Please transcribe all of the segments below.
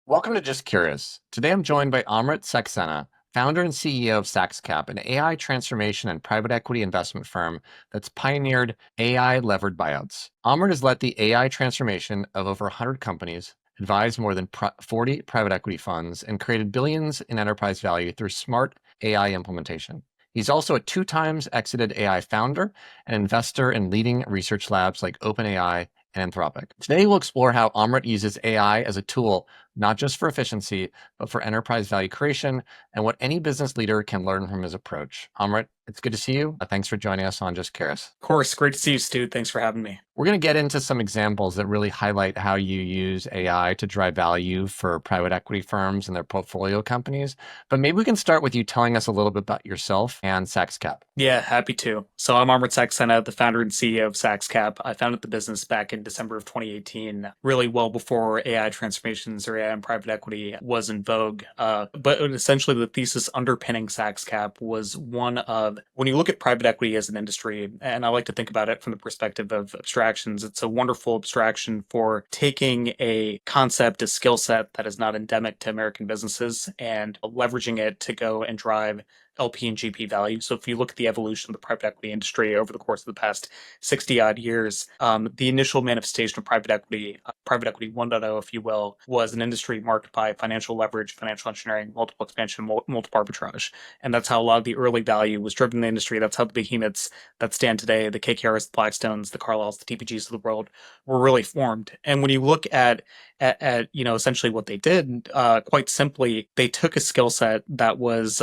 Welcome to Just Curious. Today I'm joined by Amrit Saxena, founder and CEO of SaxeCap, an AI transformation and private equity investment firm that's pioneered AI levered buyouts. Amrit has led the AI transformation of over 100 companies, advised more than 40 private equity funds, and created billions in enterprise value through smart AI implementation. He's also a 2 times exited AI founder and investor in leading research labs like OpenAI and Anthropic. Today, we'll explore how Amrit uses AI as a tool not just for efficiency, but for enterprise value creation, and what any business leader can learn from his approach. Amrit, it's good to see you. Thanks for joining us on Just Curious. Of course, great to see you, Stu. Thanks for having me. We're going to get into some examples that really highlight how you use AI to drive value for private equity firms and their portfolio companies. But maybe we can start with you telling us a little bit about yourself and SaxeCap. Yeah, happy to. So I'm Amrit Saxena, the founder and CEO of SaxCap. I founded the business back in December of 2018, really well before AI transformations or AI and private equity was in vogue. But essentially, the thesis underpinning SaxCap was one of when you look at private equity as an industry, and I like to think about it from the perspective of abstractions, it's a wonderful abstraction for taking a concept, a skill set that is not endemic to American businesses, and leveraging it to go and drive LP and GP value. So if you look at the evolution of the private equity industry over the course of the past 60 odd years, the initial manifestation of private equity 1.0, if you will, was an industry marked by financial leverage, financial engineering, multiple expansion, multiple arbitrage. And that's how a lot of the early value was driven in the industry. That's how the behemoths that stand today, the KKRs, the Blackstones, the Carlyles, the TPGs of the world, were really formed. And when you look at essentially what they did, quite simply, they took a skill set that was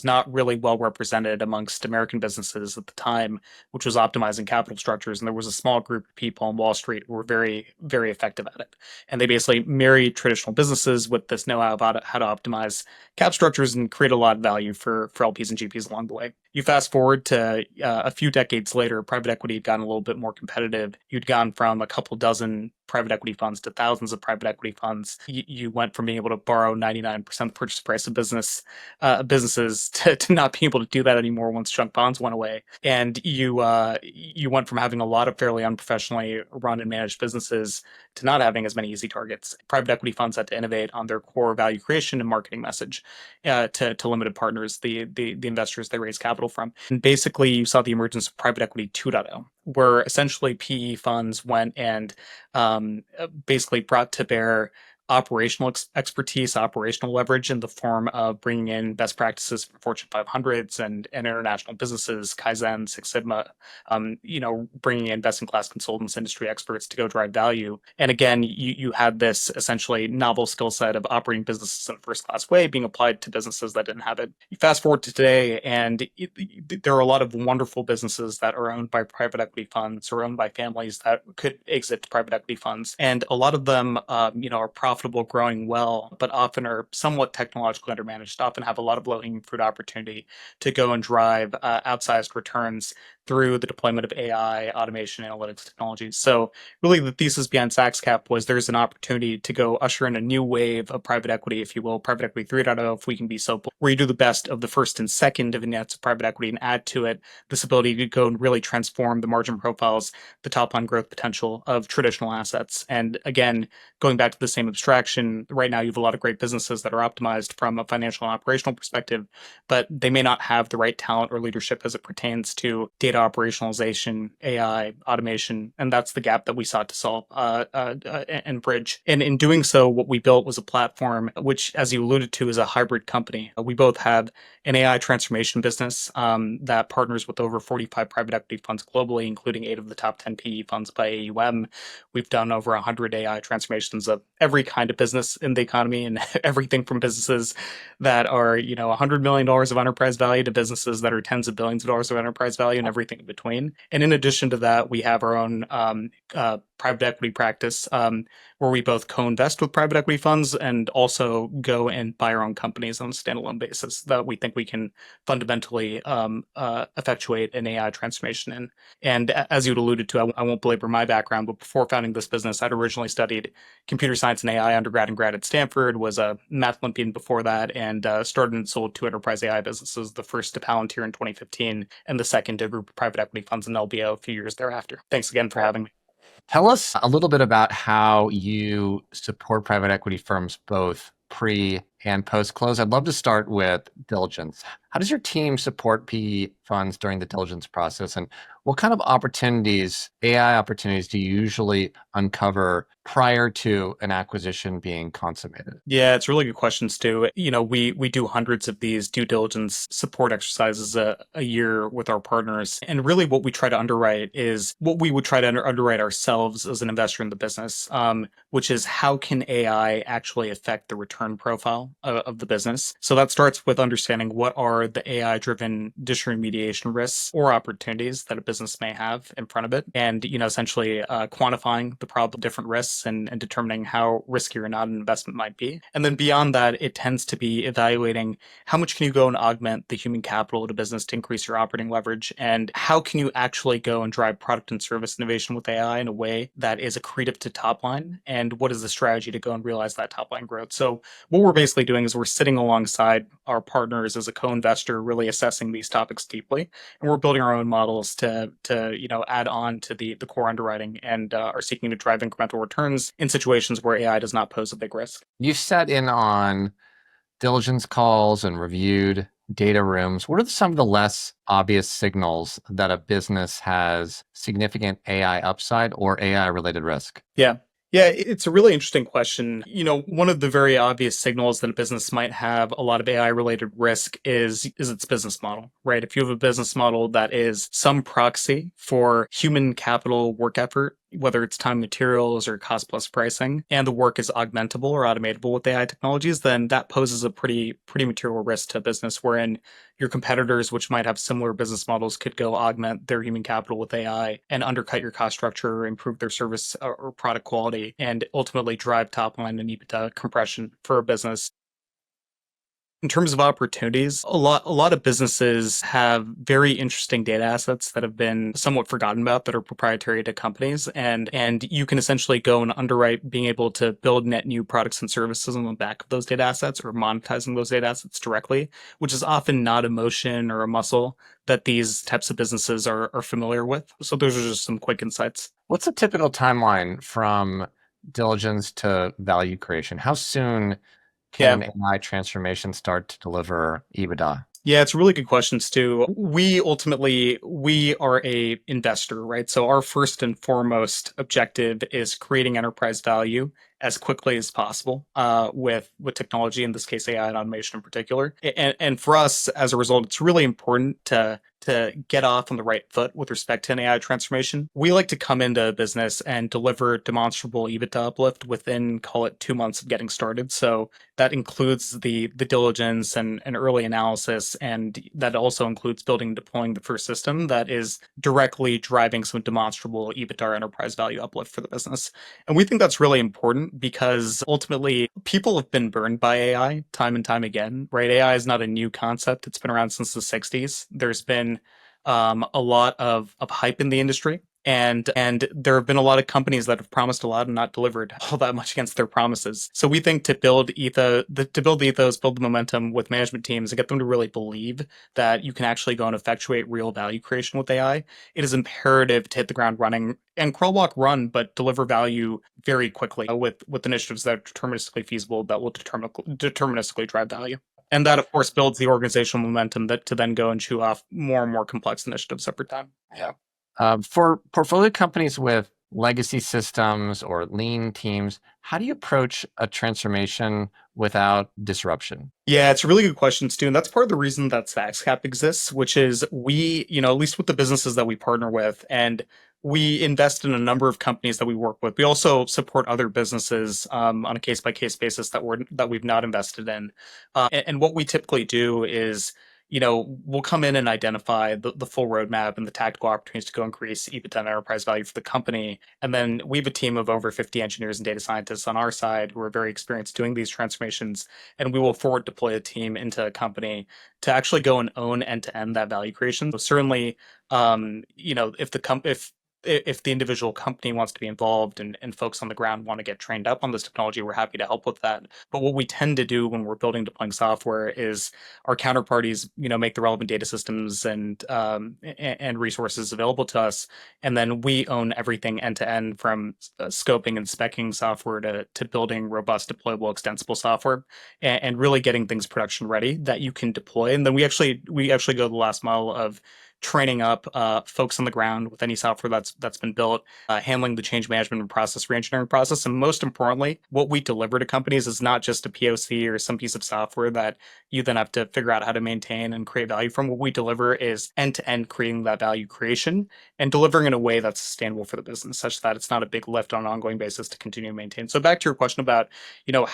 not really well represented amongst American businesses at the time, which was optimizing capital structures. And there was a small group of people on Wall Street who were very, very effective at it. And they basically married traditional businesses with this know-how about how to optimize cap structures and create a lot of value for LPs and GPs along the way. You fast forward to a few decades later, private equity had gotten a little bit more competitive. You'd gone from a couple dozen private equity funds to thousands of private equity funds. You went from being able to borrow 99% of the purchase price of businesses to not being able to do that anymore once junk bonds went away. And you went from having a lot of fairly unprofessionally run and managed businesses to not having as many easy targets. Private equity funds had to innovate on their core value creation and marketing message to limited partners, the investors they raise capital from. And basically, you saw the emergence of private equity 2.0, where essentially PE funds went and basically brought to bear operational expertise, operational leverage in the form of bringing in best practices from Fortune 500s and international businesses, Kaizen, Six Sigma, bringing in best-in-class consultants, industry experts to go drive value. And again, you had this essentially novel skill set of operating businesses in a first-class way being applied to businesses that didn't have it. You fast forward to today, and there are a lot of wonderful businesses that are owned by private equity funds or owned by families that could exit to private equity funds. And a lot of them, are profitable, growing well, but often are somewhat technologically undermanaged, often have a lot of low-hanging fruit opportunity to go and drive outsized returns through the deployment of AI, automation, analytics technologies. So really the thesis behind SaxeCap was there's an opportunity to go usher in a new wave of private equity, if you will, private equity 3.0, if we can be so bold, where you do the best of the first and second vignettes of private equity and add to it this ability to go and really transform the margin profiles, the top line growth potential of traditional assets. And again, going back to the same abstraction, right now you have a lot of great businesses that are optimized from a financial and operational perspective, but they may not have the right talent or leadership as it pertains to data operationalization, AI, automation, and that's the gap that we sought to solve and bridge. And in doing so, what we built was a platform which, as you alluded to, is a hybrid company. We both have an AI transformation business that partners with over 45 private equity funds globally, including 8 of the top 10 PE funds by AUM. We've done over 100 AI transformations of every kind of business in the economy, and everything from businesses that are, $100 million of enterprise value to businesses that are tens of billions of dollars of enterprise value and everything in between. And in addition to that, we have our own private equity practice where we both co-invest with private equity funds and also go and buy our own companies on a standalone basis that we think we can fundamentally effectuate an AI transformation in. And as you'd alluded to, I won't belabor my background, but before founding this business, I'd originally studied computer science and AI undergrad and grad at Stanford, was a math Olympian before that, and started and sold 2 enterprise AI businesses, the first to Palantir in 2015 and the second to a group of private equity funds in LBO a few years thereafter. Thanks again for having me. Tell us a little bit about how you support private equity firms both pre and post close. I'd love to start with diligence. How does your team support PE funds during the diligence process? And what kind of opportunities, AI opportunities, do you usually uncover prior to an acquisition being consummated? Yeah, it's a really good question, Stu. We do hundreds of these due diligence support exercises a year with our partners. And really what we try to underwrite is what we would try to underwrite ourselves as an investor in the business, which is how can AI actually affect the return profile of the business? So that starts with understanding what are the AI-driven disintermediation risks or opportunities that a business may have in front of it. And, essentially quantifying the problem, different risks and determining how risky or not an investment might be. And then beyond that, it tends to be evaluating how much can you go and augment the human capital of the business to increase your operating leverage, and how can you actually go and drive product and service innovation with AI in a way that is accretive to top line, and what is the strategy to go and realize that top line growth. So what we're basically doing is we're sitting alongside our partners as a co-investor, really assessing these topics deeply, and we're building our own models to add on to the core underwriting, and are seeking to drive incremental returns in situations where AI does not pose a big risk. You've sat in on diligence calls and reviewed data rooms. What are some of the less obvious signals that a business has significant AI upside or AI related risk? Yeah. Yeah, it's a really interesting question. One of the very obvious signals that a business might have a lot of AI related risk is its business model, right? If you have a business model that is some proxy for human capital work effort, whether it's time materials or cost plus pricing, and the work is augmentable or automatable with AI technologies, then that poses a pretty material risk to a business wherein your competitors, which might have similar business models, could go augment their human capital with AI and undercut your cost structure, improve their service or product quality, and ultimately drive top line and EBITDA compression for a business. In terms of opportunities, a lot of businesses have very interesting data assets that have been somewhat forgotten about that are proprietary to companies, and you can essentially go and underwrite being able to build net new products and services on the back of those data assets, or monetizing those data assets directly, which is often not a motion or a muscle that these types of businesses are familiar with. So those are just some quick insights. What's a typical timeline from diligence to value creation? How soon can Yeah. an AI transformation start to deliver EBITDA? Yeah, it's a really good question, Stu. We are a investor, right? So our first and foremost objective is creating enterprise value as quickly as possible, with technology, in this case AI and automation in particular. And for us, as a result, it's really important to get off on the right foot with respect to an AI transformation. We like to come into a business and deliver demonstrable EBITDA uplift within, call it, 2 months of getting started. So that includes the diligence and early analysis, and that also includes building and deploying the first system that is directly driving some demonstrable EBITDA or enterprise value uplift for the business. And we think that's really important because ultimately people have been burned by AI time and time again, right? AI is not a new concept. It's been around since the 60s. There's been a lot of hype in the industry. And there have been a lot of companies that have promised a lot and not delivered all that much against their promises. So we think to build the ethos, build the momentum with management teams, and get them to really believe that you can actually go and effectuate real value creation with AI, it is imperative to hit the ground running and crawl, walk, run, but deliver value very quickly with initiatives that are deterministically feasible, that will deterministically drive value. And that, of course, builds the organizational momentum that to then go and chew off more and more complex initiatives over time. Yeah. For portfolio companies with legacy systems or lean teams, how do you approach a transformation without disruption? Yeah, it's a really good question, Stu. And that's part of the reason that SaxeCap exists, which is we, at least with the businesses that we partner with, and we invest in a number of companies that we work with. We also support other businesses on a case by case basis that we've not invested in. And what we typically do is, we'll come in and identify the full roadmap and the tactical opportunities to go increase EBITDA and enterprise value for the company. And then we have a team of over 50 engineers and data scientists on our side who are very experienced doing these transformations. And we will forward deploy a team into a company to actually go and own end to end that value creation. So certainly, if if the individual company wants to be involved and folks on the ground want to get trained up on this technology, we're happy to help with that. But what we tend to do when we're building deploying software is our counterparties, make the relevant data systems and resources available to us, and then we own everything end to end from scoping and specing software to building robust, deployable, extensible software, and really getting things production ready that you can deploy. And then we actually go the last mile of training up folks on the ground with any software that's been built, handling the change management and process reengineering process, and most importantly, what we deliver to companies is not just a POC or some piece of software that you then have to figure out how to maintain and create value from. What we deliver is end to end creating that value creation and delivering in a way that's sustainable for the business, such that it's not a big lift on an ongoing basis to continue to maintain. So back to your question about,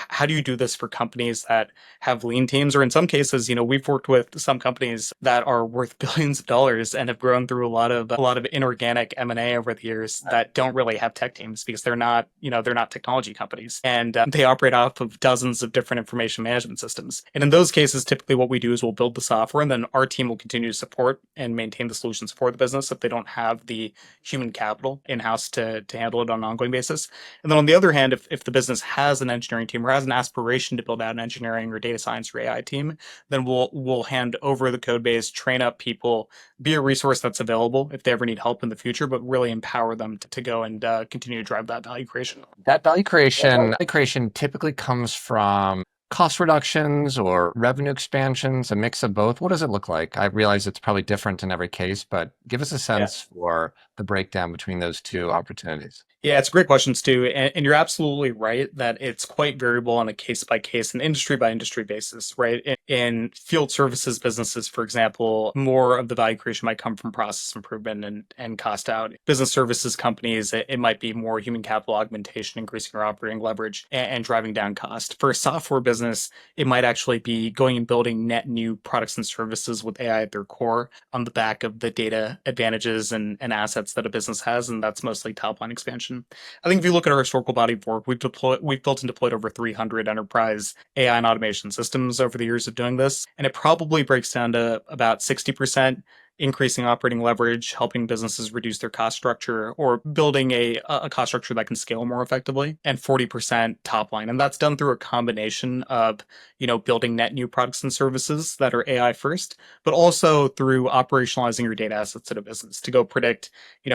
how do you do this for companies that have lean teams, or in some cases, we've worked with some companies that are worth billions of dollars and have grown through a lot of inorganic M&A over the years that don't really have tech teams because they're not technology companies, and they operate off of dozens of different information management systems. And in those cases, typically what we do is we'll build the software, and then our team will continue to support and maintain the solutions for the business if they don't have the human capital in-house to handle it on an ongoing basis. And then on the other hand, if the business has an engineering team or has an aspiration to build out an engineering or data science or AI team, then we'll hand over the code base, train up people, be a resource that's available if they ever need help in the future, but really empower them to go and continue to drive that value creation. That value creation typically comes from cost reductions or revenue expansions, a mix of both. What does it look like? I realize it's probably different in every case, but give us a Yeah. sense for the breakdown between those two opportunities. Yeah, it's a great question, Stu. And you're absolutely right that it's quite variable on a case by case and industry by industry basis, right? In field services businesses, for example, more of the value creation might come from process improvement and cost out. Business services companies, it might be more human capital augmentation, increasing your operating leverage and driving down cost. For a software business, it might actually be going and building net new products and services with AI at their core on the back of the data advantages and assets that a business has, and that's mostly top line expansion. I think if you look at our historical body of work, we've built and deployed over 300 enterprise AI and automation systems over the years of doing this, and it probably breaks down to about 60% increasing operating leverage, helping businesses reduce their cost structure, or building a cost structure that can scale more effectively, and 40% top line. And that's done through a combination of, building net new products and services that are AI first, but also through operationalizing your data assets at a business to go predict,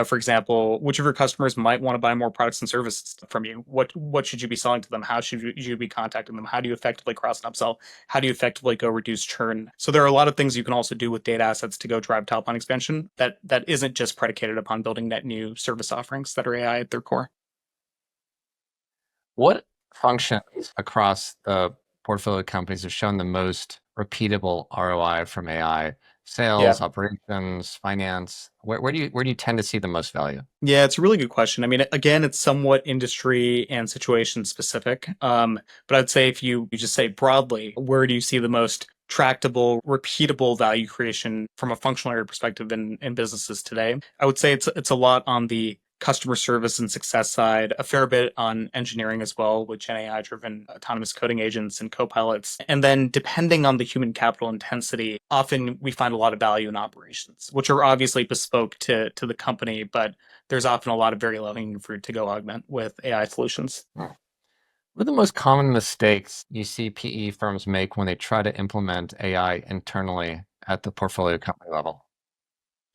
for example, which of your customers might want to buy more products and services from you. What should you be selling to them? How should you be contacting them? How do you effectively cross and upsell? How do you effectively go reduce churn? So there are a lot of things you can also do with data assets to go drive top line expansion that isn't just predicated upon building net new service offerings that are AI at their core. What functions across the portfolio companies have shown the most repeatable ROI from AI? Yeah. Sales, operations, finance. Where do you tend to see the most value? Yeah, it's a really good question. I mean, again, it's somewhat industry and situation specific. But I'd say if you just say broadly, where do you see the most tractable, repeatable value creation from a functional area perspective in businesses today? I would say it's a lot on the customer service and success side, a fair bit on engineering as well, with Gen AI driven autonomous coding agents and copilots. And then depending on the human capital intensity, often we find a lot of value in operations, which are obviously bespoke to the company, but there's often a lot of very low-hanging fruit to go augment with AI solutions. Hmm. What are the most common mistakes you see PE firms make when they try to implement AI internally at the portfolio company level?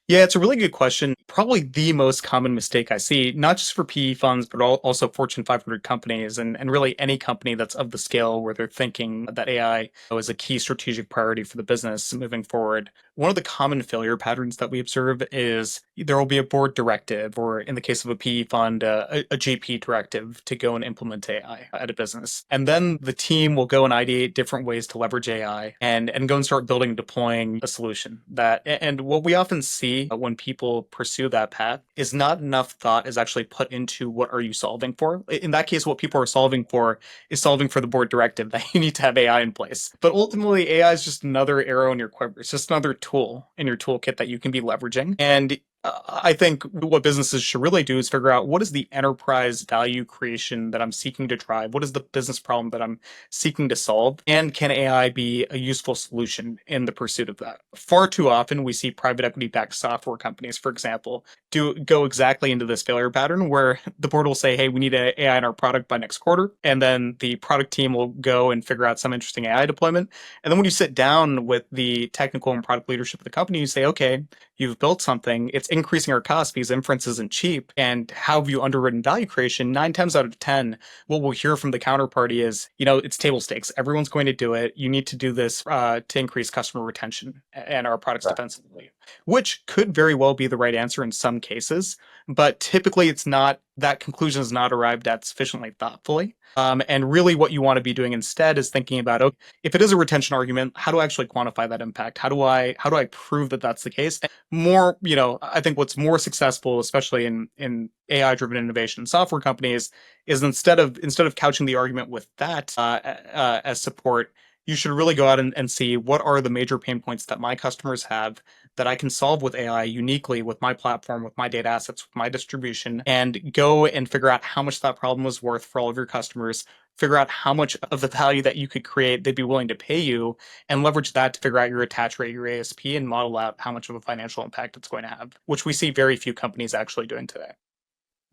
Yeah, it's a really good question. Probably the most common mistake I see, not just for PE funds, but also Fortune 500 companies and really any company that's of the scale where they're thinking that AI is a key strategic priority for the business moving forward. One of the common failure patterns that we observe is there will be a board directive, or in the case of a PE fund, a GP directive to go and implement AI at a business. And then the team will go and ideate different ways to leverage AI and go and start building and deploying a solution. And what we often see when people pursue that path is not enough thought is actually put into what are you solving for. In that case, what people are solving for is solving for the board directive that you need to have AI in place. But ultimately, AI is just another arrow in your quiver. It's just another tool in your toolkit that you can be leveraging. And I think what businesses should really do is figure out what is the enterprise value creation that I'm seeking to drive? What is the business problem that I'm seeking to solve? And can AI be a useful solution in the pursuit of that? Far too often, we see private equity backed software companies, for example, do go exactly into this failure pattern where the board will say, hey, we need an AI in our product by next quarter. And then the product team will go and figure out some interesting AI deployment. And then when you sit down with the technical and product leadership of the company, you say, okay, you've built something, it's increasing our cost because inference isn't cheap. And how have you underwritten value creation? 9 times out of 10, what we'll hear from the counterparty is, it's table stakes. Everyone's going to do it. You need to do this to increase customer retention and our product's Right. defensibility, which could very well be the right answer in some cases. But typically, it's not. That conclusion is not arrived at sufficiently thoughtfully. And really, what you want to be doing instead is thinking about, okay, if it is a retention argument, how do I actually quantify that impact? How do I prove that that's the case? More, I think what's more successful, especially in AI driven innovation software companies, is instead of couching the argument with that as support, you should really go out and see what are the major pain points that my customers have that I can solve with AI uniquely with my platform, with my data assets, with my distribution, and go and figure out how much that problem was worth for all of your customers. Figure out how much of the value that you could create they'd be willing to pay you, and leverage that to figure out your attach rate, your ASP, and model out how much of a financial impact it's going to have, which we see very few companies actually doing today.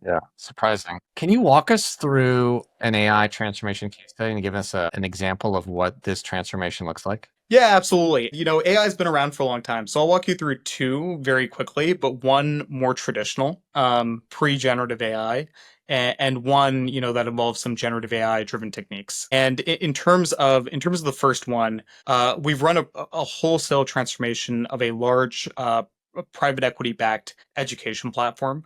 Yeah, surprising. Can you walk us through an AI transformation case study and give us an example of what this transformation looks like? Yeah, absolutely. AI has been around for a long time. So I'll walk you through two very quickly, but one more traditional, pre-generative AI, and one, that involves some generative AI driven techniques. And in terms of the first one, we've run a wholesale transformation of a large private equity backed education platform,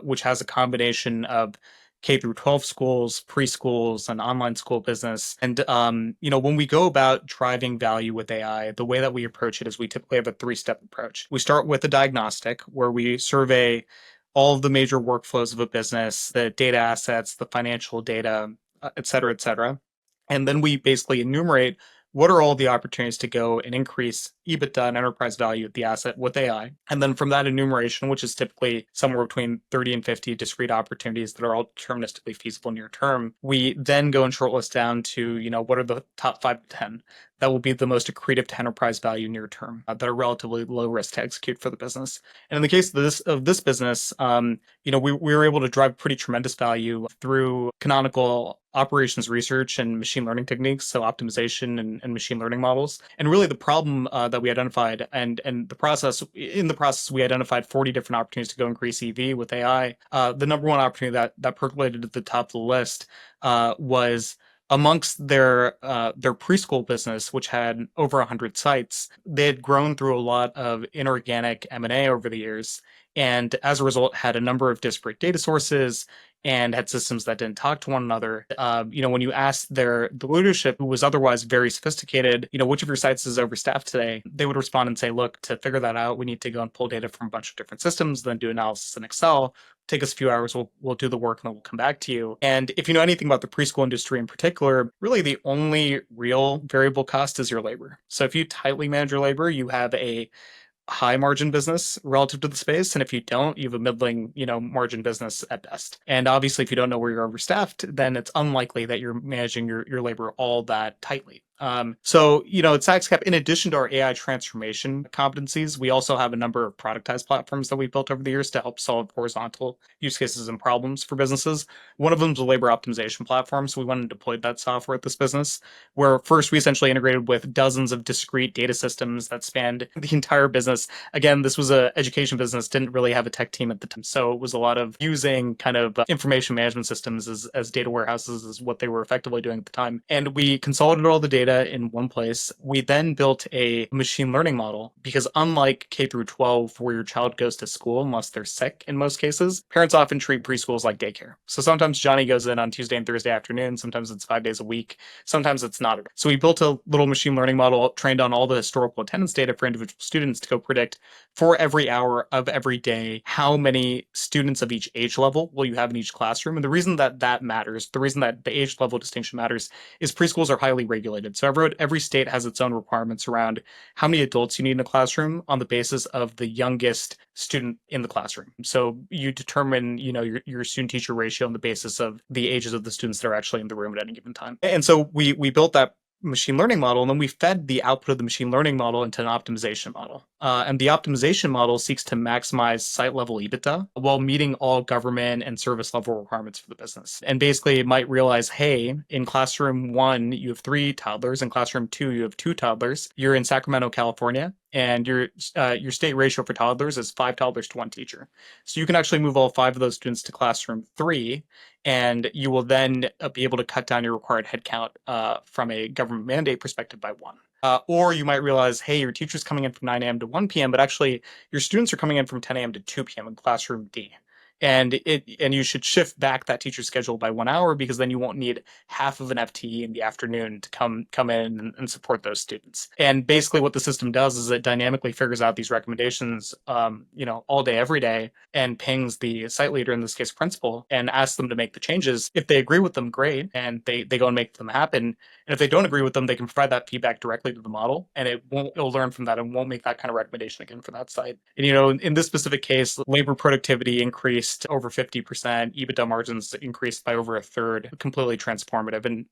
which has a combination of K through 12 schools, preschools, and online school business. And when we go about driving value with AI, the way that we approach it is we typically have a three-step approach. We start with a diagnostic where we survey all of the major workflows of a business, the data assets, the financial data, et cetera, et cetera. And then we basically enumerate what are all the opportunities to go and increase EBITDA and enterprise value of the asset with AI. And then from that enumeration, which is typically somewhere between 30 and 50 discrete opportunities that are all deterministically feasible near term, we then go and shortlist down to, what are the top 5 to 10 that will be the most accretive to enterprise value near term, that are relatively low risk to execute for the business. And in the case of this business, we were able to drive pretty tremendous value through canonical operations research and machine learning techniques, so optimization and machine learning models. And really the problem that we identified and the process, we identified 40 different opportunities to go increase EV with AI. The number one opportunity that percolated at the top of the list was amongst their preschool business, which had over 100 sites. They had grown through a lot of inorganic M&A over the years, and as a result had a number of disparate data sources and had systems that didn't talk to one another. When you asked the leadership, who was otherwise very sophisticated, which of your sites is overstaffed today, they would respond and say, look, to figure that out, we need to go and pull data from a bunch of different systems, then do analysis in Excel. Take us a few hours, we'll do the work, and then we'll come back to you. And if you know anything about the preschool industry in particular, really the only real variable cost is your labor. So if you tightly manage your labor, you have a high margin business relative to the space. And if you don't, you have a middling, margin business at best. And obviously, if you don't know where you're overstaffed, then it's unlikely that you're managing your labor all that tightly. So, at SaxeCap, in addition to our AI transformation competencies, we also have a number of productized platforms that we've built over the years to help solve horizontal use cases and problems for businesses. One of them is a labor optimization platform. So we went and deployed that software at this business, where first we essentially integrated with dozens of discrete data systems that spanned the entire business. Again, this was an education business, didn't really have a tech team at the time. So it was a lot of using kind of information management systems as data warehouses is what they were effectively doing at the time. And we consolidated all the data in one place. We then built a machine learning model because unlike K through 12, where your child goes to school unless they're sick in most cases, parents often treat preschools like daycare. So sometimes Johnny goes in on Tuesday and Thursday afternoon. Sometimes it's 5 days a week. Sometimes it's not. So we built a little machine learning model trained on all the historical attendance data for individual students to go predict for every hour of every day how many students of each age level will you have in each classroom. And the reason that matters, the reason that the age level distinction matters, is preschools are highly regulated. So every state has its own requirements around how many adults you need in a classroom on the basis of the youngest student in the classroom. So you determine, your student teacher ratio on the basis of the ages of the students that are actually in the room at any given time. And so we built that machine learning model, and then we fed the output of the machine learning model into an optimization model. And the optimization model seeks to maximize site level EBITDA while meeting all government and service level requirements for the business. And basically, it might realize, hey, in classroom 1, you have 3 toddlers. In classroom 2, you have 2 toddlers. You're in Sacramento, California, and your state ratio for toddlers is 5 toddlers to 1 teacher. So you can actually move all 5 of those students to classroom 3, and you will then be able to cut down your required headcount from a government mandate perspective by 1. Or you might realize, hey, your teacher's coming in from 9 a.m. to 1 p.m., but actually your students are coming in from 10 a.m. to 2 p.m. in classroom D. And you should shift back that teacher schedule by 1 hour, because then you won't need half of an FTE in the afternoon to come in and support those students. And basically what the system does is it dynamically figures out these recommendations, all day, every day, and pings the site leader, in this case principal, and asks them to make the changes. If they agree with them, great, and they go and make them happen. And if they don't agree with them, they can provide that feedback directly to the model, and it'll learn from that and won't make that kind of recommendation again for that site. And in this specific case, labor productivity increased over 50%, EBITDA margins increased by over a third, completely transformative. And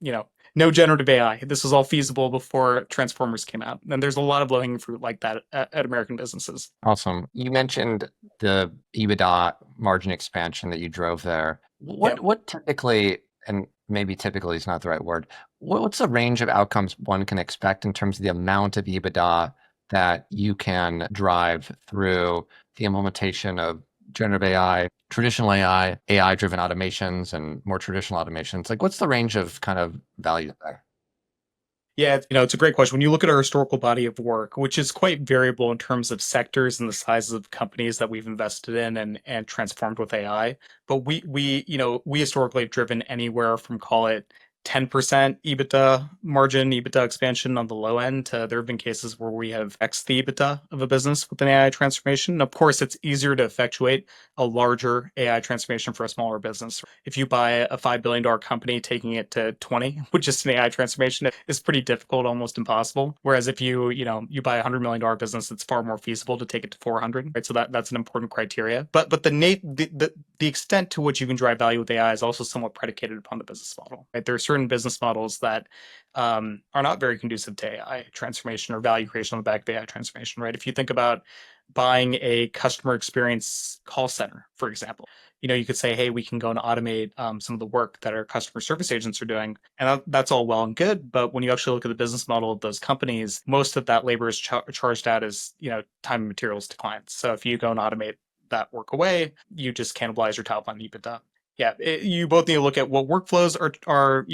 no generative AI. This was all feasible before Transformers came out. And there's a lot of low-hanging fruit like that at American businesses. Awesome. You mentioned the EBITDA margin expansion that you drove there. What typically, and maybe typically is not the right word, what's the range of outcomes one can expect in terms of the amount of EBITDA that you can drive through the implementation of generative AI, traditional AI, AI-driven automations, and more traditional automations? Like, what's the range of kind of value there? Yeah, it's a great question. When you look at our historical body of work, which is quite variable in terms of sectors and the sizes of companies that we've invested in and transformed with AI, but we historically have driven anywhere from, call it, 10% EBITDA margin, EBITDA expansion on the low end, to there have been cases where we have X the EBITDA of a business with an AI transformation. And of course, it's easier to effectuate a larger AI transformation for a smaller business. If you buy a $5 billion company, taking it to 20, which is an AI transformation, is pretty difficult, almost impossible. Whereas if you buy a $100 million business, it's far more feasible to take it to 400, right? So that's an important criteria. But the extent to which you can drive value with AI is also somewhat predicated upon the business model, right? There are certain business models that are not very conducive to AI transformation or value creation on the back of AI transformation, right? If you think about buying a customer experience call center, for example, you could say, hey, we can go and automate some of the work that our customer service agents are doing. And that's all well and good. But when you actually look at the business model of those companies, most of that labor is charged out as, time and materials to clients. So if you go and automate that work away, you just cannibalize your top line EBITDA. Yeah, you both need to look at what workflows are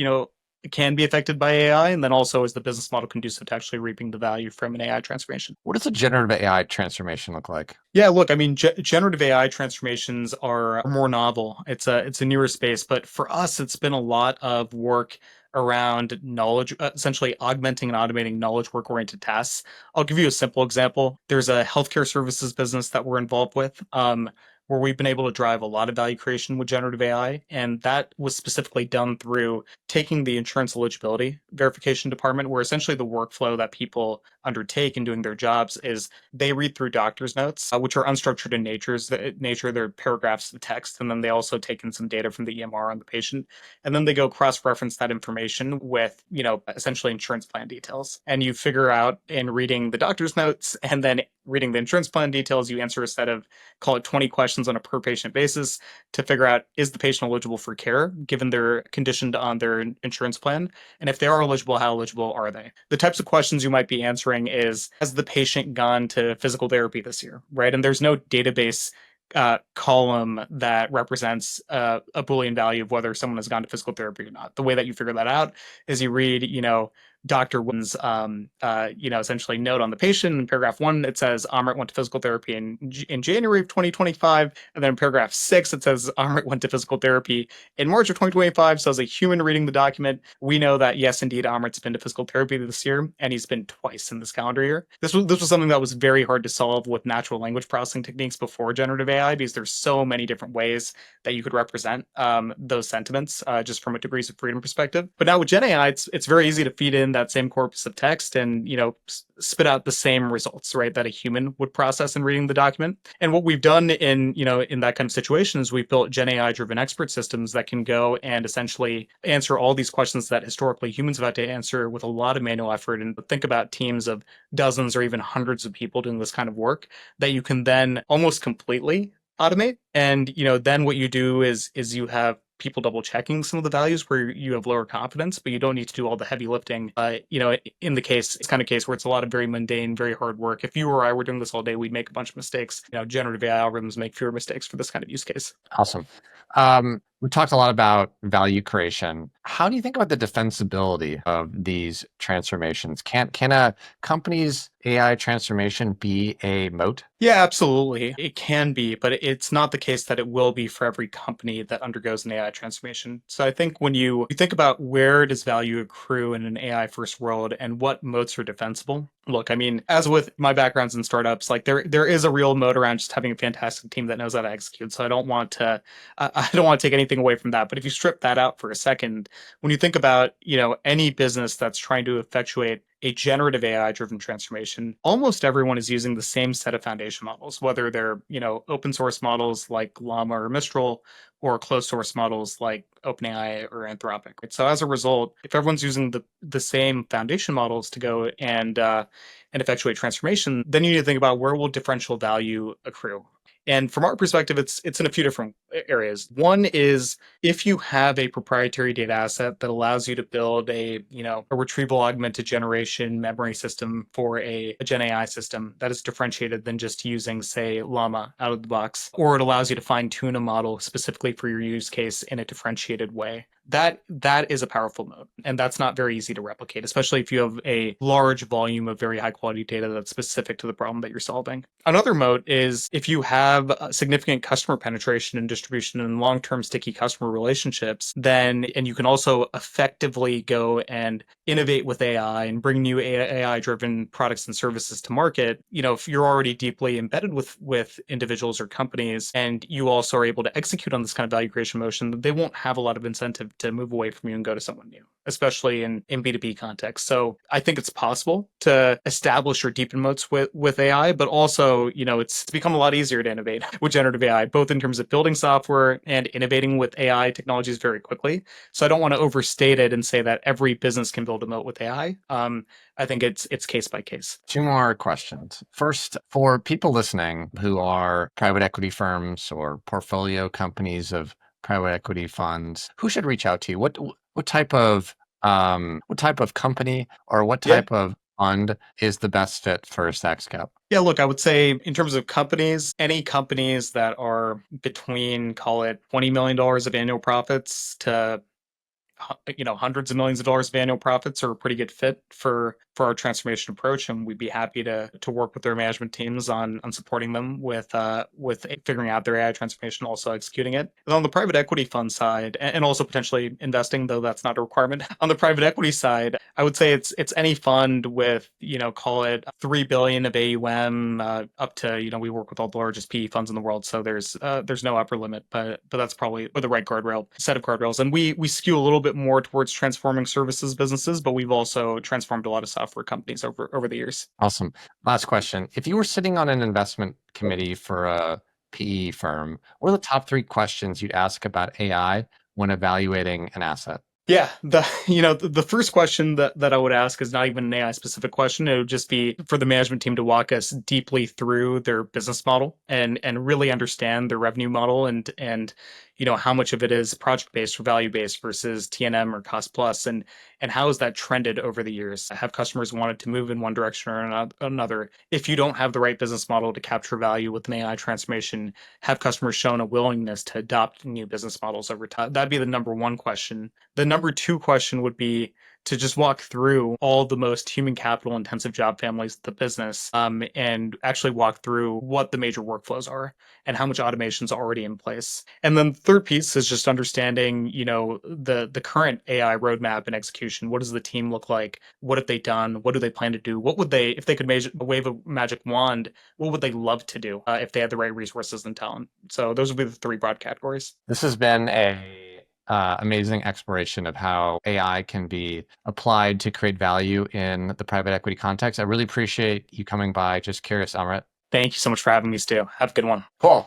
can be affected by AI, and then also is the business model conducive to actually reaping the value from an AI transformation. What does a generative AI transformation look like? Yeah, look, I mean, generative AI transformations are more novel. It's a newer space, but for us, it's been a lot of work around knowledge, essentially augmenting and automating knowledge work-oriented tasks. I'll give you a simple example. There's a healthcare services business that we're involved with, where we've been able to drive a lot of value creation with generative AI, and that was specifically done through taking the insurance eligibility verification department, where essentially the workflow that people undertake in doing their jobs is they read through doctor's notes, which are unstructured in nature. They're paragraphs of text, and then they also take in some data from the EMR on the patient, and then they go cross-reference that information with, essentially insurance plan details. And you figure out, in reading the doctor's notes and then reading the insurance plan details, you answer a set of, call it, 20 questions on a per patient basis to figure out, is the patient eligible for care given they're conditioned on their insurance plan? And if they are eligible, how eligible are they? The types of questions you might be answering is, has the patient gone to physical therapy this year, right? And there's no database column that represents a Boolean value of whether someone has gone to physical therapy or not. The way that you figure that out is you read, Dr. Wynn's, essentially note on the patient. In paragraph 1, it says Amrit went to physical therapy in January of 2025. And then in paragraph 6, it says Amrit went to physical therapy in March of 2025. So as a human reading the document, we know that, yes, indeed, Amrit's been to physical therapy this year, and he's been twice in this calendar year. This was something that was very hard to solve with natural language processing techniques before generative AI, because there's so many different ways that you could represent those sentiments, just from a degrees of freedom perspective. But now with Gen AI, it's very easy to feed in in that same corpus of text and, spit out the same results, right, that a human would process in reading the document. And what we've done in that kind of situation is we've built Gen AI driven expert systems that can go and essentially answer all these questions that historically humans have had to answer with a lot of manual effort. And think about teams of dozens or even hundreds of people doing this kind of work that you can then almost completely automate. And then what you do is you have people double checking some of the values where you have lower confidence, but you don't need to do all the heavy lifting. In the case, it's kind of case where it's a lot of very mundane, very hard work. If you or I were doing this all day, we'd make a bunch of mistakes. Generative AI algorithms make fewer mistakes for this kind of use case. Awesome. We talked a lot about value creation. How do you think about the defensibility of these transformations? Can a company's AI transformation be a moat? Yeah, absolutely. It can be, but it's not the case that it will be for every company that undergoes an AI transformation. So I think when you think about where does value accrue in an AI first world and what moats are defensible, look, I mean, as with my backgrounds in startups, like there is a real moat around just having a fantastic team that knows how to execute. So I don't want to take anything away from that. But if you strip that out for a second, when you think about, any business that's trying to effectuate a generative AI driven transformation, almost everyone is using the same set of foundation models, whether they're, open source models like Llama or Mistral or closed source models like OpenAI or Anthropic. So as a result, if everyone's using the same foundation models to go and effectuate transformation, then you need to think about where will differential value accrue. And from our perspective, it's in a few different areas. One is if you have a proprietary data asset that allows you to build a retrieval augmented generation memory system for a Gen AI system that is differentiated than just using, say, Llama out of the box, or it allows you to fine tune a model specifically for your use case in a differentiated way. That is a powerful mode, and that's not very easy to replicate, especially if you have a large volume of very high quality data that's specific to the problem that you're solving. Another mode is if you have significant customer penetration and distribution and long-term sticky customer relationships, then and you can also effectively go and innovate with AI and bring new AI-driven products and services to market. If you're already deeply embedded with individuals or companies, and you also are able to execute on this kind of value creation motion, they won't have a lot of incentive to move away from you and go to someone new, especially in B2B context. So I think it's possible to establish or deepen moats with AI, but also, it's become a lot easier to innovate with generative AI, both in terms of building software and innovating with AI technologies very quickly. So I don't want to overstate it and say that every business can build a moat with AI. I think it's case by case. Two more questions. First, for people listening who are private equity firms or portfolio companies of private equity funds, who should reach out to you? What type of company or what Yeah. type of fund is the best fit for SaxeCap? Yeah, look, I would say in terms of companies, any companies that are between, call it $20 million of annual profits to hundreds of millions of dollars of annual profits are a pretty good fit for our transformation approach, and we'd be happy to work with their management teams on supporting them with figuring out their AI transformation, also executing it. And on the private equity fund side, and also potentially investing, though that's not a requirement. On the private equity side, I would say it's any fund with call it 3 billion of AUM up to we work with all the largest PE funds in the world, so there's no upper limit, but that's probably with the right set of guardrails. And we skew a little bit more towards transforming services businesses, but we've also transformed a lot of software companies over the years. Awesome. Last question. If you were sitting on an investment committee for a PE firm, what are the top 3 questions you'd ask about AI when evaluating an asset? Yeah, the first question that I would ask is not even an AI specific question. It would just be for the management team to walk us deeply through their business model and really understand their revenue model and how much of it is project based or value based versus T&M or cost plus, and how has that trended over the years? Have customers wanted to move in one direction or another? If you don't have the right business model to capture value with an AI transformation, have customers shown a willingness to adopt new business models over time? That'd be the number one question. The number two question would be to just walk through all the most human capital intensive job families of the business, and actually walk through what the major workflows are and how much automation is already in place. And then the third piece is just understanding, the current AI roadmap and execution. What does the team look like? What have they done? What do they plan to do? What would they, if they could wave a magic wand, what would they love to do if they had the right resources and talent? So those would be the 3 broad categories. This has been a amazing exploration of how AI can be applied to create value in the private equity context. I really appreciate you coming by. Just curious, Amrit. Thank you so much for having me, Stu. Have a good one. Cool.